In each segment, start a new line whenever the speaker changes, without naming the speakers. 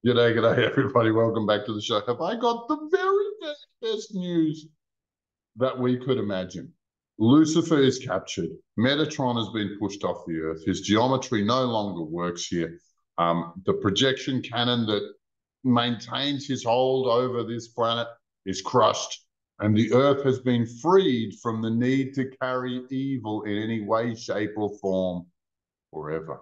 G'day, everybody. Welcome back to the show. Have I got the very best news that we could imagine? Lucifer is captured. Metatron has been pushed off the Earth. His geometry no longer works here. The projection cannon that maintains his hold over this planet is crushed, and the Earth has been freed from the need to carry evil in any way, shape, or form forever.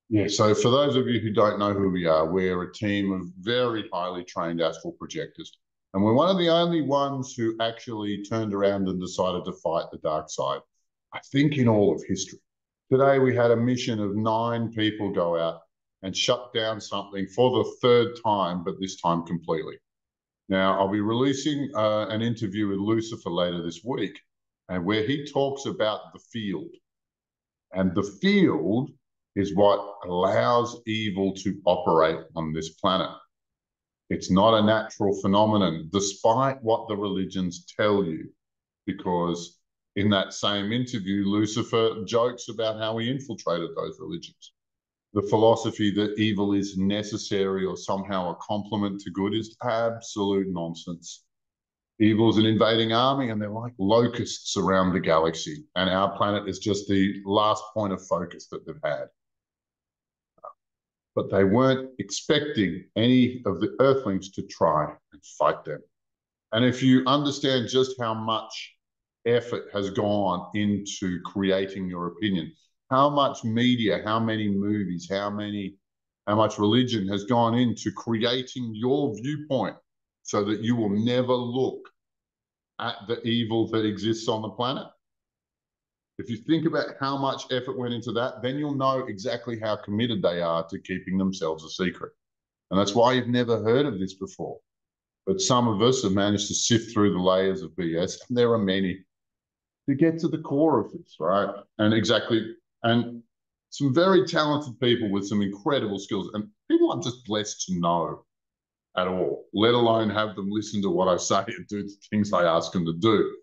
Yeah, so for those of you who don't know who we are, we're a team of very highly trained astral projectors. And we're one of the only ones who actually turned around and decided to fight the dark side, I think, in all of history. Today, we had a mission of 9 people go out and shut down something for the third time, but this time completely. Now, I'll be releasing an interview with Lucifer later this week, and where he talks about the field. And the field is what allows evil to operate on this planet. It's not a natural phenomenon, despite what the religions tell you, because in that same interview, Lucifer jokes about how he infiltrated those religions. The philosophy that evil is necessary or somehow a complement to good is absolute nonsense. Evil is an invading army, and they're like locusts around the galaxy. And our planet is just the last point of focus that they've had. But they weren't expecting any of the Earthlings to try and fight them. And if you understand just how much effort has gone into creating your opinion, how much media, how many movies, how much religion has gone into creating your viewpoint so that you will never look at the evil that exists on the planet. If you think about how much effort went into that, then you'll know exactly how committed they are to keeping themselves a secret. And that's why you've never heard of this before. But some of us have managed to sift through the layers of BS, and there are many, to get to the core of this, right? And some very talented people with some incredible skills, and people I'm just blessed to know at all, let alone have them listen to what I say and do the things I ask them to do.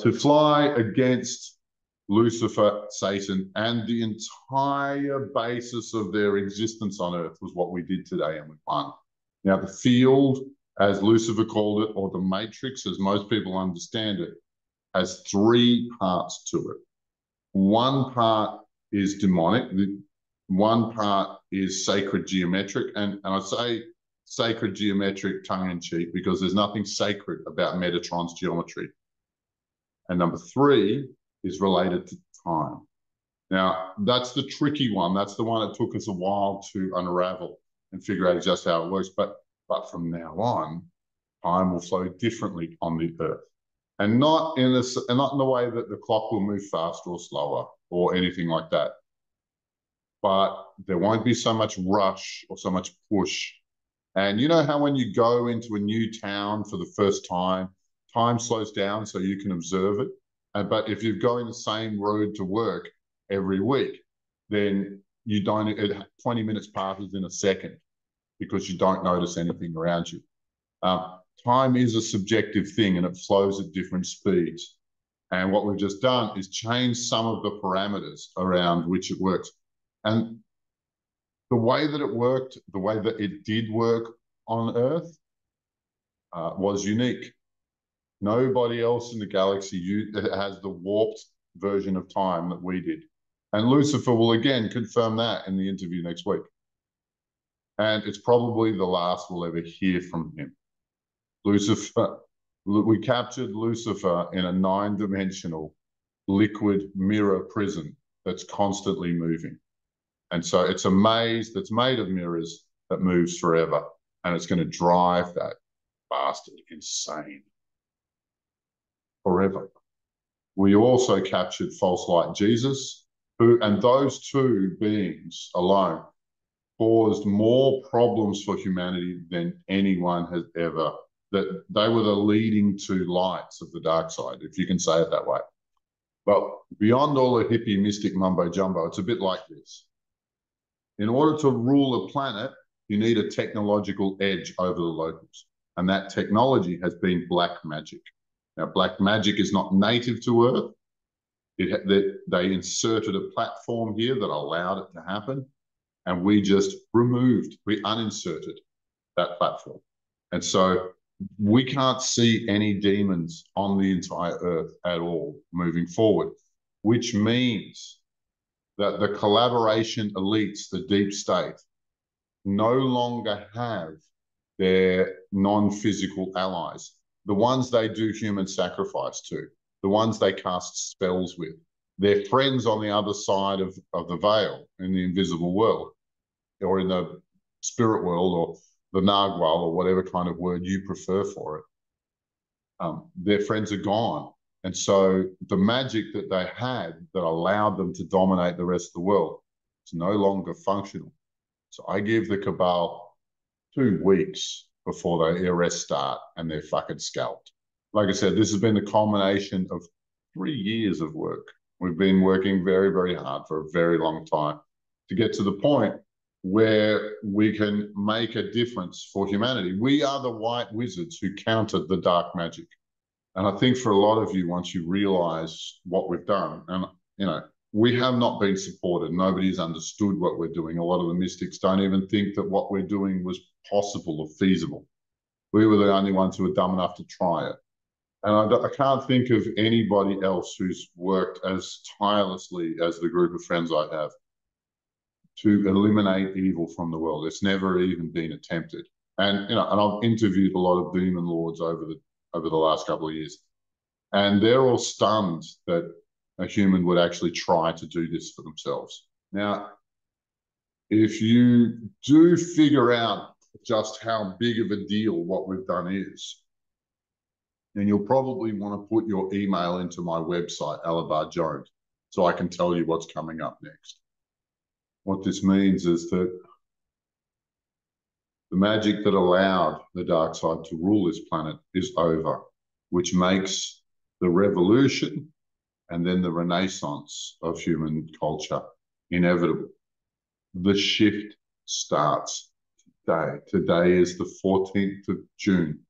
To fly against Lucifer, Satan, and the entire basis of their existence on Earth was what we did today, and we won. Now, the field, as Lucifer called it, or the matrix, as most people understand it, has 3 parts to it. One part is demonic. One part is sacred geometric. And I say sacred geometric tongue-in-cheek because there's nothing sacred about Metatron's geometry. And number 3 is related to time. Now, that's the tricky one. That's the one that took us a while to unravel and figure out just how it works. But from now on, time will flow differently on the Earth. And not in the way that the clock will move faster or slower or anything like that. But there won't be so much rush or so much push. And you know how when you go into a new town for the first time slows down so you can observe it? But if you're going the same road to work every week, then 20 minutes passes in a second because you don't notice anything around you. Time is a subjective thing and it flows at different speeds. And what we've just done is change some of the parameters around which it works. And the way that it worked, the way that it did work on Earth was unique. Nobody else in the galaxy has the warped version of time that we did. And Lucifer will again confirm that in the interview next week. And it's probably the last we'll ever hear from him. Lucifer, we captured Lucifer in a 9-dimensional liquid mirror prison that's constantly moving. And so it's a maze that's made of mirrors that moves forever. And it's going to drive that bastard insane forever. We also captured false light Jesus, and those 2 beings alone caused more problems for humanity than anyone has ever. That they were the leading 2 lights of the dark side, if you can say it that way. But beyond all the hippie mystic mumbo jumbo, it's a bit like this. In order to rule a planet, You need a technological edge over the locals. And that technology has been black magic. Now, black magic is not native to Earth. They inserted a platform here that allowed it to happen. And we just we uninserted that platform. And so we can't see any demons on the entire Earth at all moving forward, which means that the collaboration elites, the deep state, no longer have their non-physical allies, the ones they do human sacrifice to, the ones they cast spells with, their friends on the other side of the veil in the invisible world, or in the spirit world, or the Nagual, or whatever kind of word you prefer for it. Their friends are gone. And so the magic that they had that allowed them to dominate the rest of the world is no longer functional. So I give the Cabal 2 weeks before the arrests start and they're fucking scalped. Like I said, this has been the culmination of 3 years of work. We've been working very, very hard for a very long time to get to the point where we can make a difference for humanity. We are the white wizards who countered the dark magic. And I think for a lot of you, once you realize what we've done, and we have not been supported. Nobody's understood what we're doing. A lot of the mystics don't even think that what we're doing was possible or feasible. We were the only ones who were dumb enough to try it. And I can't think of anybody else who's worked as tirelessly as the group of friends I have to eliminate evil from the world. It's never even been attempted. And I've interviewed a lot of demon lords over the last couple of years, and they're all stunned that a human would actually try to do this for themselves. Now, if you do figure out just how big of a deal what we've done is, then you'll probably want to put your email into my website, Alabar Jones, so I can tell you what's coming up next. What this means is that the magic that allowed the dark side to rule this planet is over, which makes the revolution and then the renaissance of human culture inevitable. The shift starts today. Today is the 14th of June,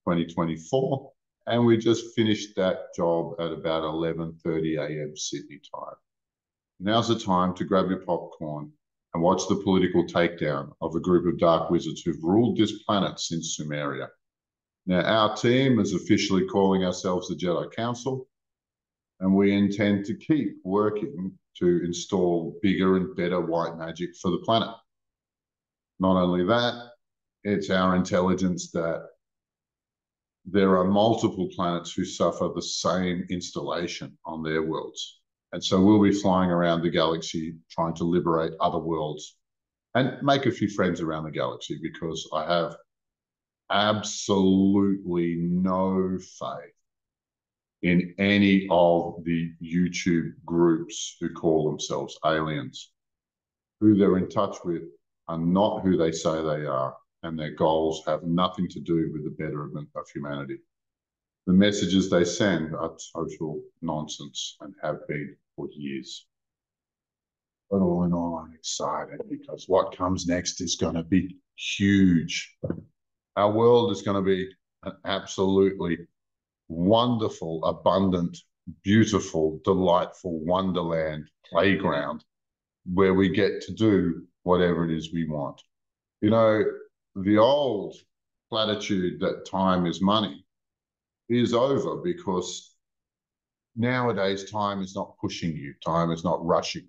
2024, and we just finished that job at about 11:30 a.m. Sydney time. Now's the time to grab your popcorn and watch the political takedown of a group of dark wizards who've ruled this planet since Sumeria. Now, our team is officially calling ourselves the Jedi Council, and we intend to keep working to install bigger and better white magic for the planet. Not only that, it's our intelligence that there are multiple planets who suffer the same installation on their worlds. And so we'll be flying around the galaxy trying to liberate other worlds and make a few friends around the galaxy, because I have absolutely no faith in any of the YouTube groups who call themselves aliens. Who they're in touch with are not who they say they are, and their goals have nothing to do with the betterment of humanity. The messages they send are total nonsense and have been for years. But all in all, I'm excited because what comes next is going to be huge. Our world is going to be an absolutely wonderful, abundant, beautiful, delightful wonderland playground where we get to do whatever it is we want. The old platitude that time is money is over, because nowadays time is not pushing you. Time is not rushing.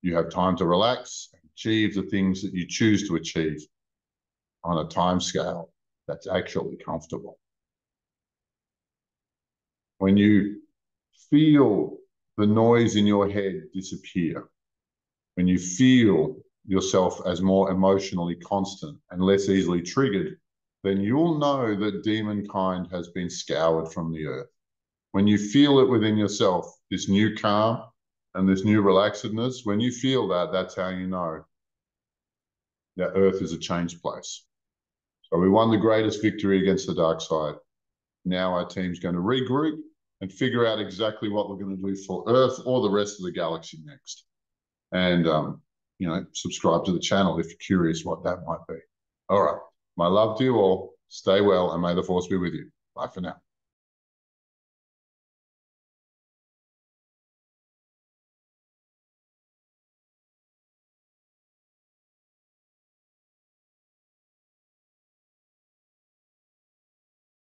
You have time to relax and achieve the things that you choose to achieve on a time scale that's actually comfortable. When you feel the noise in your head disappear, when you feel yourself as more emotionally constant and less easily triggered, then you'll know that demonkind has been scoured from the earth. When you feel it within yourself, this new calm and this new relaxedness, when you feel that, that's how you know that earth is a changed place. So we won the greatest victory against the dark side. Now our team's going to regroup and figure out exactly what we're going to do for Earth or the rest of the galaxy next. And subscribe to the channel if you're curious what that might be. All right. My love to you all. Stay well, and may the force be with you. Bye for now.